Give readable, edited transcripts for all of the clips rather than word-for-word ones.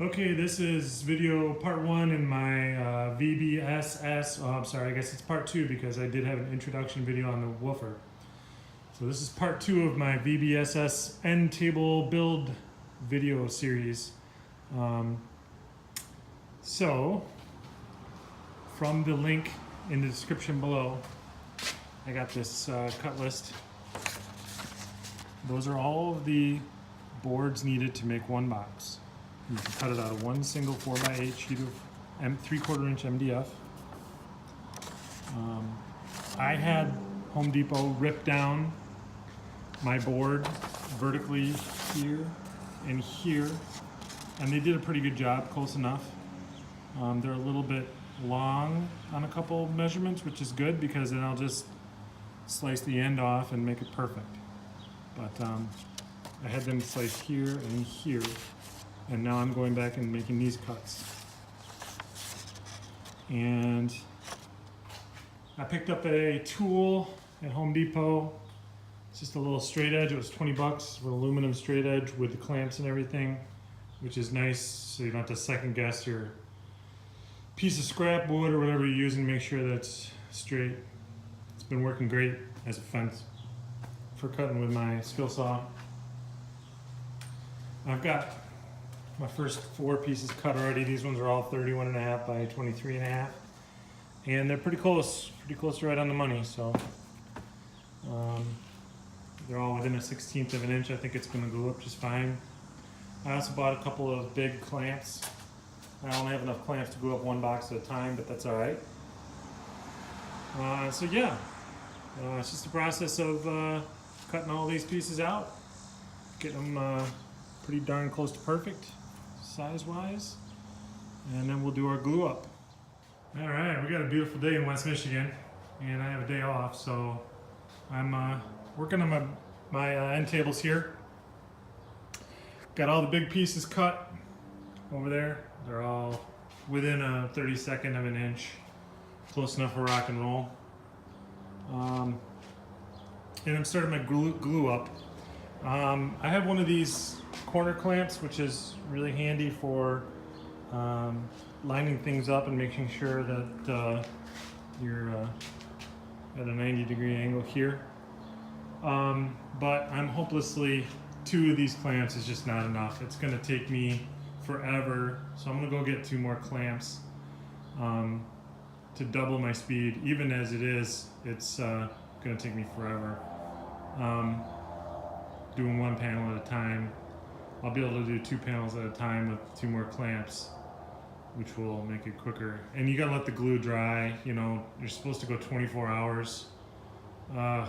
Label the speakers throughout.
Speaker 1: Okay, this is video part 1 in my VBSS. Oh, I'm sorry, I guess it's part 2 because I did have an introduction video on the woofer. So this is part 2 of my VBSS end table build video series. So, from the link in the description below, I got this cut list. Those are all of the boards needed to make one box. You can cut it out of one single 4x8 sheet of 3/4 inch MDF. I had Home Depot rip down my board vertically here and here, and they did a pretty good job, close enough. They're a little bit long on a couple measurements, which is good because then I'll just slice the end off and make it perfect. But I had them sliced here and here. And now I'm going back and making these cuts. And I picked up a tool at Home Depot. It's just a little straight edge. It was 20 bucks for an aluminum straight edge with the clamps and everything, which is nice so you don't have to second guess your piece of scrap wood or whatever you're using. Make sure that's straight. It's been working great as a fence for cutting with my skill saw. I've got my first 4 pieces cut already. These ones are all 31.5 by 23.5, and they're pretty close to right on the money. So they're all within a 1/16 of an inch. I think it's going to glue up just fine. I also bought a couple of big clamps. I only have enough clamps to glue up one box at a time, but that's all right. So yeah, it's just a process of cutting all these pieces out, getting them pretty darn close to perfect size-wise, and then we'll do our glue up. All right, we got a beautiful day in West Michigan, and I have a day off, so I'm working on my end tables here. Got all the big pieces cut over there. They're all within a 32nd of an inch, close enough for rock and roll. And I'm starting my glue up. I have one of these corner clamps, which is really handy for lining things up and making sure that you're at a 90-degree angle here. But I'm hopelessly, 2 of these clamps is just not enough. It's going to take me forever, so I'm going to go get 2 more clamps to double my speed. Even as it is, it's going to take me forever. Doing 1 panel at a time. I'll be able to do 2 panels at a time with 2 more clamps, which will make it quicker. And you gotta let the glue dry. You know, you're supposed to go 24 hours. I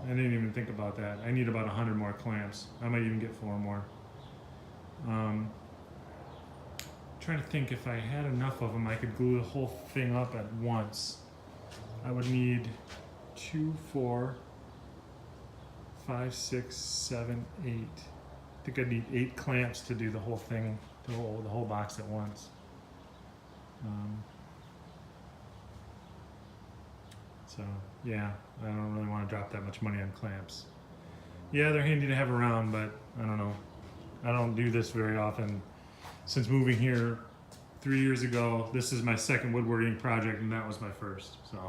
Speaker 1: didn't even think about that. I need about 100 more clamps. I might even get 4 more. Trying to think, if I had enough of them, I could glue the whole thing up at once. I would need 2, 4, 5, 6, 7, 8. I think I'd need 8 clamps to do the whole thing, the whole box at once. So yeah, I don't really want to drop that much money on clamps. Yeah, they're handy to have around, but I don't know. I don't do this very often. Since moving here 3 years ago, this is my second woodworking project, and that was my first. So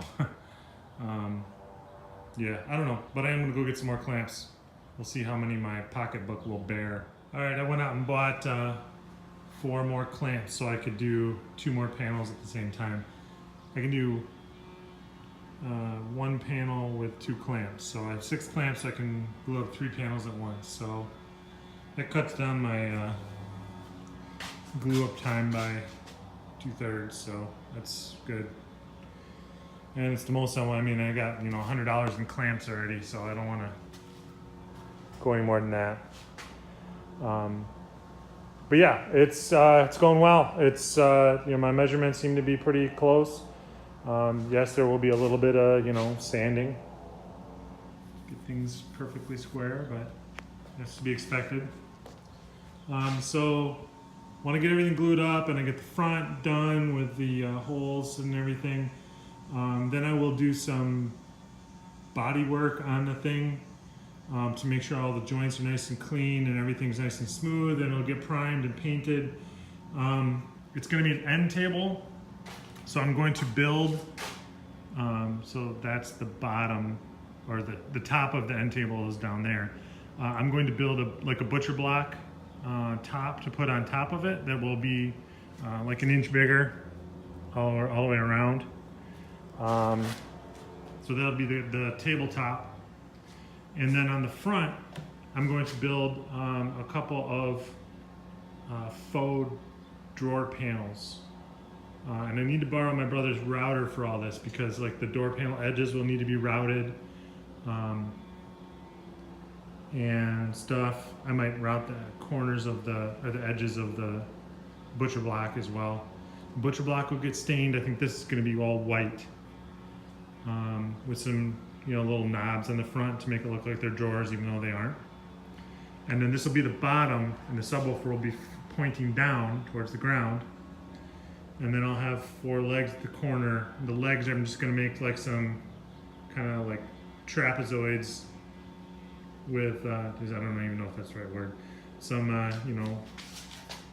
Speaker 1: yeah, I don't know, but I am gonna go get some more clamps. We'll see how many my pocketbook will bear. All right, I went out and bought 4 more clamps so I could do 2 more panels at the same time. I can do 1 panel with 2 clamps. So I have 6 clamps, I can glue up 3 panels at once. So that cuts down my glue up time by 2/3, so that's good. And it's the most I want. I mean, I got, you know, $100 in clamps already, so I don't want to go any more than that. But yeah, it's going well. It's you know, my measurements seem to be pretty close. Yes, there will be a little bit of, you know, sanding, get things perfectly square, but that's to be expected. So want to get everything glued up, and I get the front done with the holes and everything. Then I will do some body work on the thing to make sure all the joints are nice and clean and everything's nice and smooth, and it'll get primed and painted. It's going to be an end table, so I'm going to build, so that's the bottom, or the top of the end table is down there. I'm going to build like a butcher block top to put on top of it that will be like an inch bigger all the way around. So that'll be the tabletop. And then on the front, I'm going to build a couple of faux drawer panels. And I need to borrow my brother's router for all this because like the door panel edges will need to be routed and stuff. I might route the corners of or the edges of the butcher block as well. The butcher block will get stained. I think this is going to be all white with some little knobs on the front to make it look like they're drawers even though they aren't. And then this will be the bottom, and the subwoofer will be pointing down towards the ground. And then I'll have 4 legs at the corner. The legs I'm just going to make like some kind of like trapezoids with, I don't even know if that's the right word, some,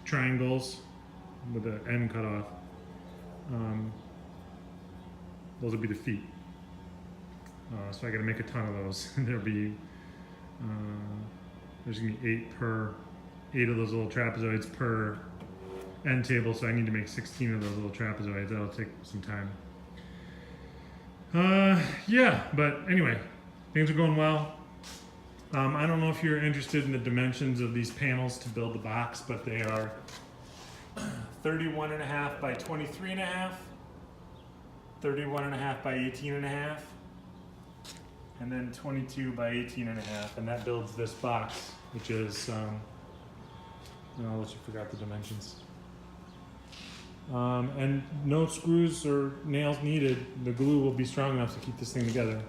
Speaker 1: triangles with the end cut off. Those will be the feet. So I got to make a ton of those. There'll be, there's going to be 8 of those little trapezoids per end table, so I need to make 16 of those little trapezoids. That'll take some time. Yeah, but anyway, things are going well. I don't know if you're interested in the dimensions of these panels to build the box, but they are 31.5 by 23.5, 31.5 by 18.5, and then 22 by 18.5, and that builds this box, which is, unless you forgot the dimensions. And no screws or nails needed. The glue will be strong enough to keep this thing together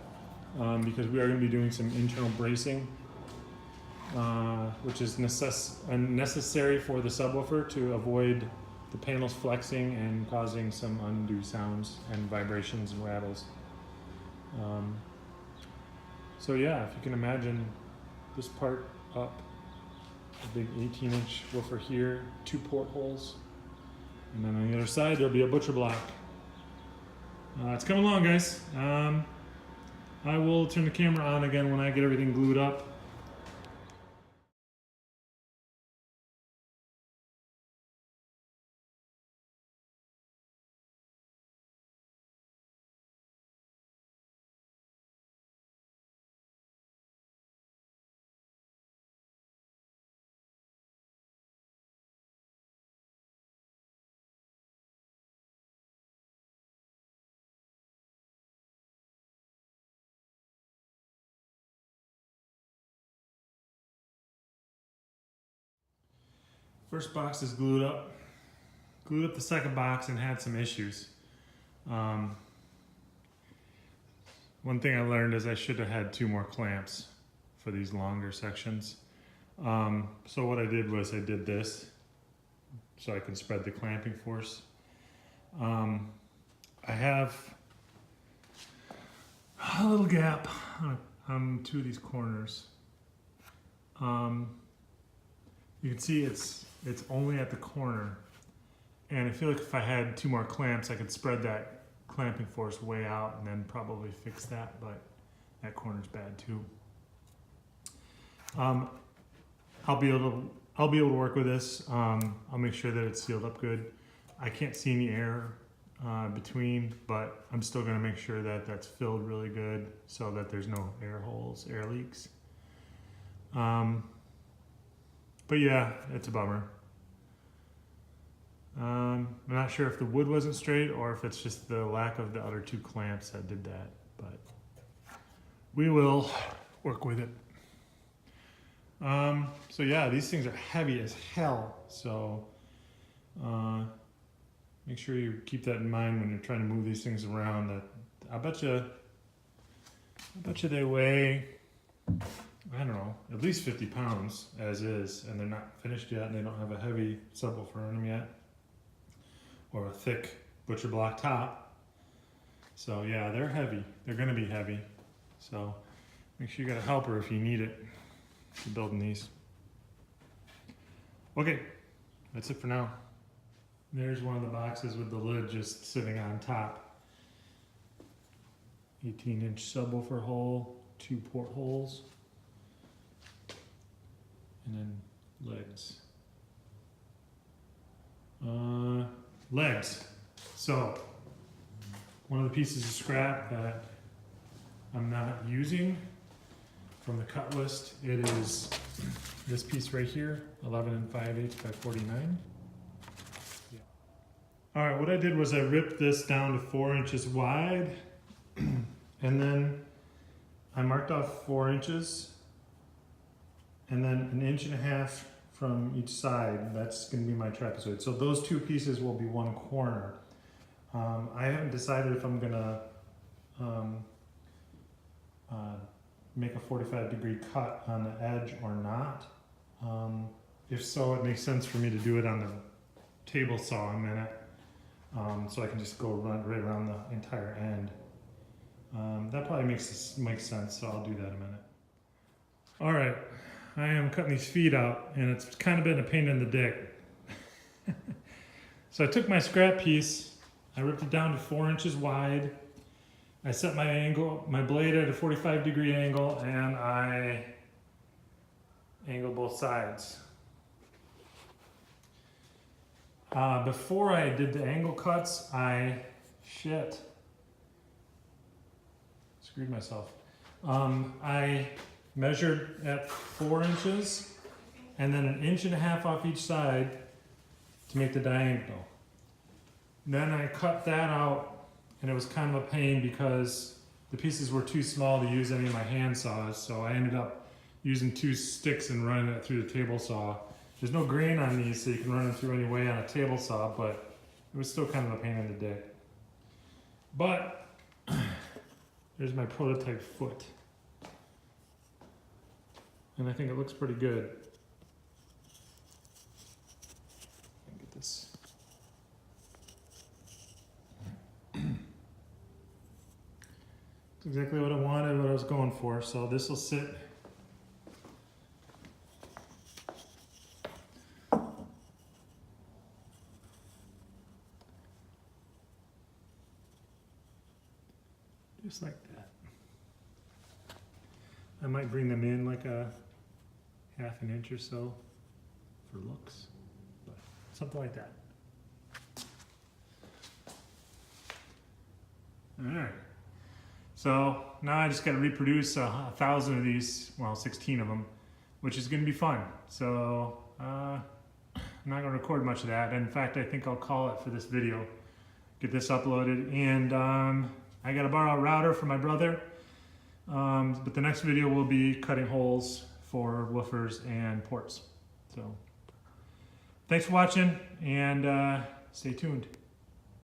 Speaker 1: because we are going to be doing some internal bracing, which is necessary for the subwoofer to avoid the panels flexing and causing some undue sounds and vibrations and rattles. So yeah, if you can imagine this part up, a big 18-inch woofer here, 2 portholes, and then on the other side there'll be a butcher block. It's coming along, guys. I will turn the camera on again when I get everything glued up. First box is glued up. Glued up the second box and had some issues. One thing I learned is I should have had 2 more clamps for these longer sections. So what I did was I did this so I can spread the clamping force. I have a little gap on 2 of these corners. You can see it's only at the corner, and I feel like if I had 2 more clamps I could spread that clamping force way out and then probably fix that, but that corner's bad too. I'll be able to work with this. I'll make sure that it's sealed up good. I can't see any air between, but I'm still going to make sure that that's filled really good so that there's no air holes, air leaks. But yeah, it's a bummer. I'm not sure if the wood wasn't straight or if it's just the lack of the other 2 clamps that did that, but we will work with it. So yeah, these things are heavy as hell, so make sure you keep that in mind when you're trying to move these things around. That I bet you they weigh, I don't know, at least 50 pounds as is, and they're not finished yet, and they don't have a heavy subwoofer in them yet, or a thick butcher block top. So yeah, they're heavy. They're gonna be heavy. So make sure you got a helper if you need it for building these. Okay, that's it for now. There's one of the boxes with the lid just sitting on top. 18-inch subwoofer hole, 2 portholes, and then legs. Legs. So, one of the pieces of scrap that I'm not using from the cut list, it is this piece right here, 11 5/8 by 49. Yeah. All right, what I did was I ripped this down to 4 inches wide, and then I marked off 4 inches, and then 1.5 inches from each side. That's going to be my trapezoid. So those 2 pieces will be 1 corner. I haven't decided if I'm going to make a 45-degree cut on the edge or not. If so, it makes sense for me to do it on the table saw in a minute, so I can just go right around the entire end. That probably makes sense, so I'll do that in a minute. All right, I am cutting these feet out, and it's kind of been a pain in the dick. So I took my scrap piece, I ripped it down to 4 inches wide. I set my blade at a 45-degree angle, and I angled both sides. Before I did the angle cuts, I screwed myself. I measured at 4 inches, and then 1.5 inches off each side to make the diagonal. Then I cut that out, and it was kind of a pain because the pieces were too small to use any of my hand saws, so I ended up using 2 sticks and running it through the table saw. There's no grain on these, so you can run them through any way on a table saw, but it was still kind of a pain in the dick. But there's my prototype foot, and I think it looks pretty good. Get this. It's exactly what I wanted, what I was going for. So this will sit just like that. I might bring them in like a 1/2 inch or so for looks, but something like that. All right. So now I just got to reproduce 1,000 of these, well, 16 of them, which is going to be fun. So I'm not going to record much of that. In fact, I think I'll call it for this video. Get this uploaded, and I got to borrow a router from my brother. But the next video will be cutting holes for woofers and ports. So thanks for watching, and stay tuned.